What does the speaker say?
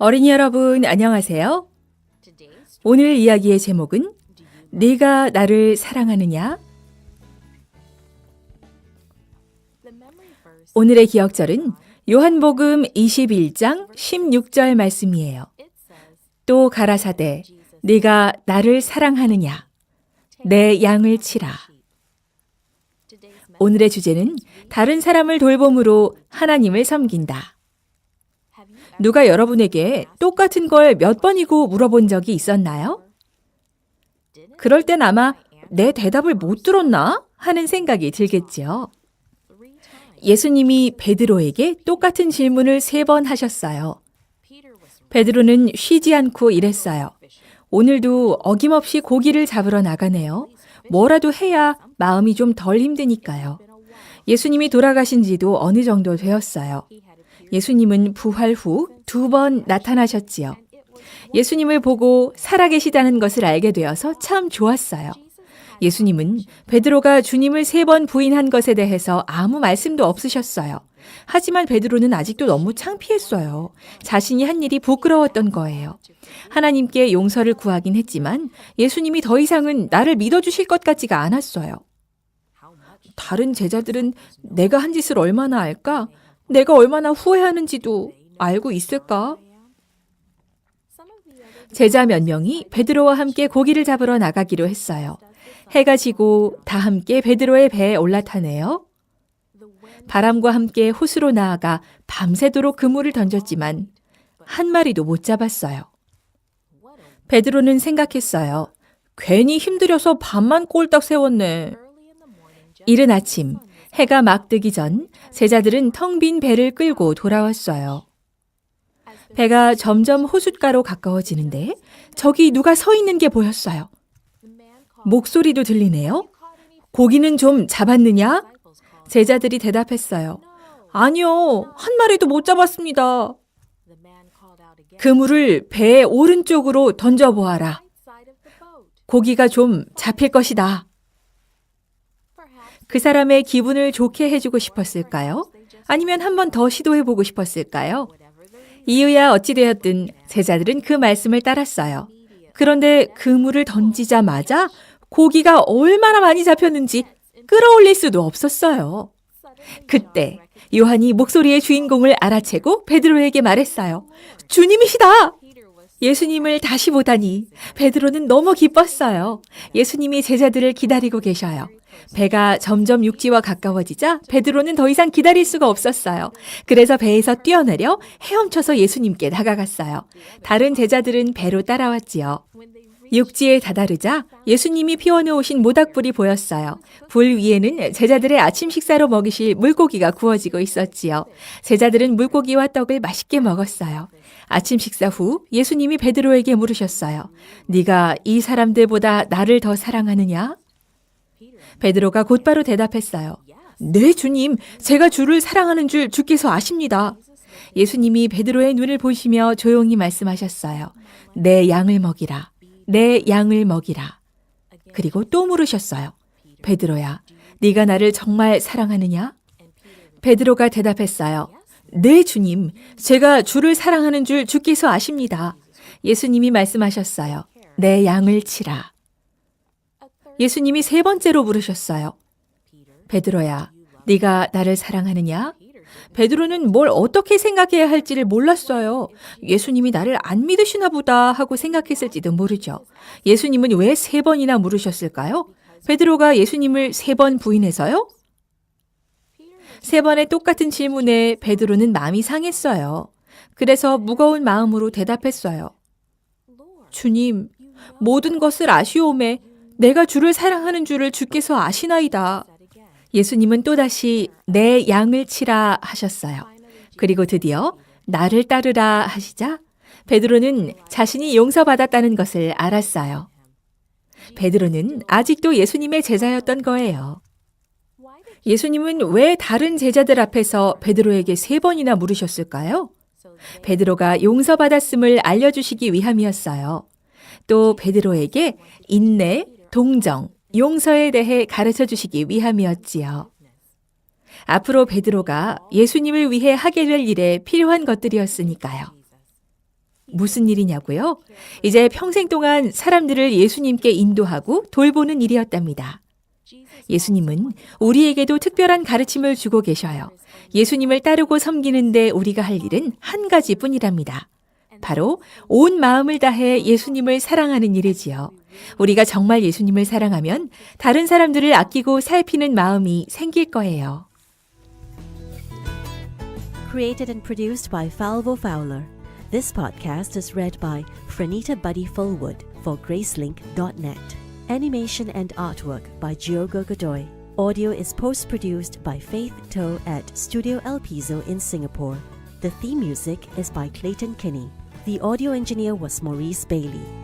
어린이 여러분, 안녕하세요. 오늘 이야기의 제목은 네가 나를 사랑하느냐? 오늘의 기억절은 요한복음 21장 16절 말씀이에요. 또 가라사대 네가 나를 사랑하느냐? 내 양을 치라. 오늘의 주제는 다른 사람을 돌봄으로 하나님을 섬긴다. 누가 여러분에게 똑같은 걸 몇 번이고 물어본 적이 있었나요? 그럴 땐 아마 내 대답을 못 들었나? 하는 생각이 들겠지요. 예수님이 베드로에게 똑같은 질문을 3번 하셨어요. 베드로는 쉬지 않고 일했어요. 오늘도 어김없이 고기를 잡으러 나가네요. 뭐라도 해야 마음이 좀 덜 힘드니까요. 예수님이 돌아가신 지도 어느 정도 되었어요. 예수님은 부활 후 2번 나타나셨지요. 예수님을 보고 살아계시다는 것을 알게 되어서 참 좋았어요. 예수님은 베드로가 주님을 3번 부인한 것에 대해서 아무 말씀도 없으셨어요. 하지만 베드로는 아직도 너무 창피했어요. 자신이 한 일이 부끄러웠던 거예요. 하나님께 용서를 구하긴 했지만 예수님이 더 이상은 나를 믿어주실 것 같지가 않았어요. 다른 제자들은 내가 한 짓을 얼마나 알까? 내가 얼마나 후회하는지도 알고 있을까? 제자 몇 명이 베드로와 함께 고기를 잡으러 나가기로 했어요. 해가 지고 다 함께 베드로의 배에 올라타네요. 바람과 함께 호수로 나아가 밤새도록 그물을 던졌지만 한 마리도 못 잡았어요. 베드로는 생각했어요. 괜히 힘들여서 밤만 꼴딱 세웠네. 이른 아침, 해가 막 뜨기 전 제자들은 텅 빈 배를 끌고 돌아왔어요. 배가 점점 호숫가로 가까워지는데 저기 누가 서 있는 게 보였어요. 목소리도 들리네요. 고기는 좀 잡았느냐? 제자들이 대답했어요. 아니요, 한 마리도 못 잡았습니다. 그물을 배의 오른쪽으로 던져보아라. 고기가 좀 잡힐 것이다. 그 사람의 기분을 좋게 해주고 싶었을까요? 아니면 한 번 더 시도해보고 싶었을까요? 이유야 어찌되었든 제자들은 그 말씀을 따랐어요. 그런데 그물을 던지자마자 고기가 얼마나 많이 잡혔는지 끌어올릴 수도 없었어요. 그때 요한이 목소리의 주인공을 알아채고 베드로에게 말했어요. 주님이시다! 예수님을 다시 보다니 베드로는 너무 기뻤어요. 예수님이 제자들을 기다리고 계셔요. 배가 점점 육지와 가까워지자 베드로는 더 이상 기다릴 수가 없었어요. 그래서 배에서 뛰어내려 헤엄쳐서 예수님께 다가갔어요. 다른 제자들은 배로 따라왔지요. 육지에 다다르자 예수님이 피워놓으신 모닥불이 보였어요. 불 위에는 제자들의 아침 식사로 먹이실 물고기가 구워지고 있었지요. 제자들은 물고기와 떡을 맛있게 먹었어요. 아침 식사 후 예수님이 베드로에게 물으셨어요. 네가 이 사람들보다 나를 더 사랑하느냐? 베드로가 곧바로 대답했어요. 네, 주님, 제가 주를 사랑하는 줄 주께서 아십니다. 예수님이 베드로의 눈을 보시며 조용히 말씀하셨어요. 내 양을 먹이라. 내 양을 먹이라. 그리고 또 물으셨어요. 베드로야, 네가 나를 정말 사랑하느냐? 베드로가 대답했어요. 네, 주님, 제가 주를 사랑하는 줄 주께서 아십니다. 예수님이 말씀하셨어요. 내 양을 치라. 예수님이 3번째로 물으셨어요. 베드로야, 네가 나를 사랑하느냐? 베드로는 뭘 어떻게 생각해야 할지를 몰랐어요. 예수님이 나를 안 믿으시나 보다 하고 생각했을지도 모르죠. 예수님은 왜 3번이나 물으셨을까요? 베드로가 예수님을 3번 부인해서요? 3번의 똑같은 질문에 베드로는 마음이 상했어요. 그래서 무거운 마음으로 대답했어요. 주님, 모든 것을 아시오매 내가 주를 사랑하는 줄을 주께서 아시나이다. 예수님은 또다시 내 양을 치라 하셨어요. 그리고 드디어 나를 따르라 하시자 베드로는 자신이 용서받았다는 것을 알았어요. 베드로는 아직도 예수님의 제자였던 거예요. 예수님은 왜 다른 제자들 앞에서 베드로에게 3번이나 물으셨을까요? 베드로가 용서받았음을 알려주시기 위함이었어요. 또 베드로에게 인내, 동정, 용서에 대해 가르쳐 주시기 위함이었지요. 앞으로 베드로가 예수님을 위해 하게 될 일에 필요한 것들이었으니까요. 무슨 일이냐고요? 이제 평생 동안 사람들을 예수님께 인도하고 돌보는 일이었답니다. 예수님은 우리에게도 특별한 가르침을 주고 계셔요. 예수님을 따르고 섬기는데 우리가 할 일은 한 가지뿐이랍니다. 바로 온 마음을 다해 예수님을 사랑하는 일이지요. 우리가 정말 예수님을 사랑하면 다른 사람들을 아끼고 살피는 마음이 생길 거예요. Created and produced by Falvo Fowler. This podcast is read by Franita Buddy Fullwood for Gracelink.net. Animation and artwork by Giogo Godoy. Audio is post-produced by Faith To at Studio El Piso in Singapore. The theme music is by Clayton Kinney. The audio engineer was Maurice Bailey.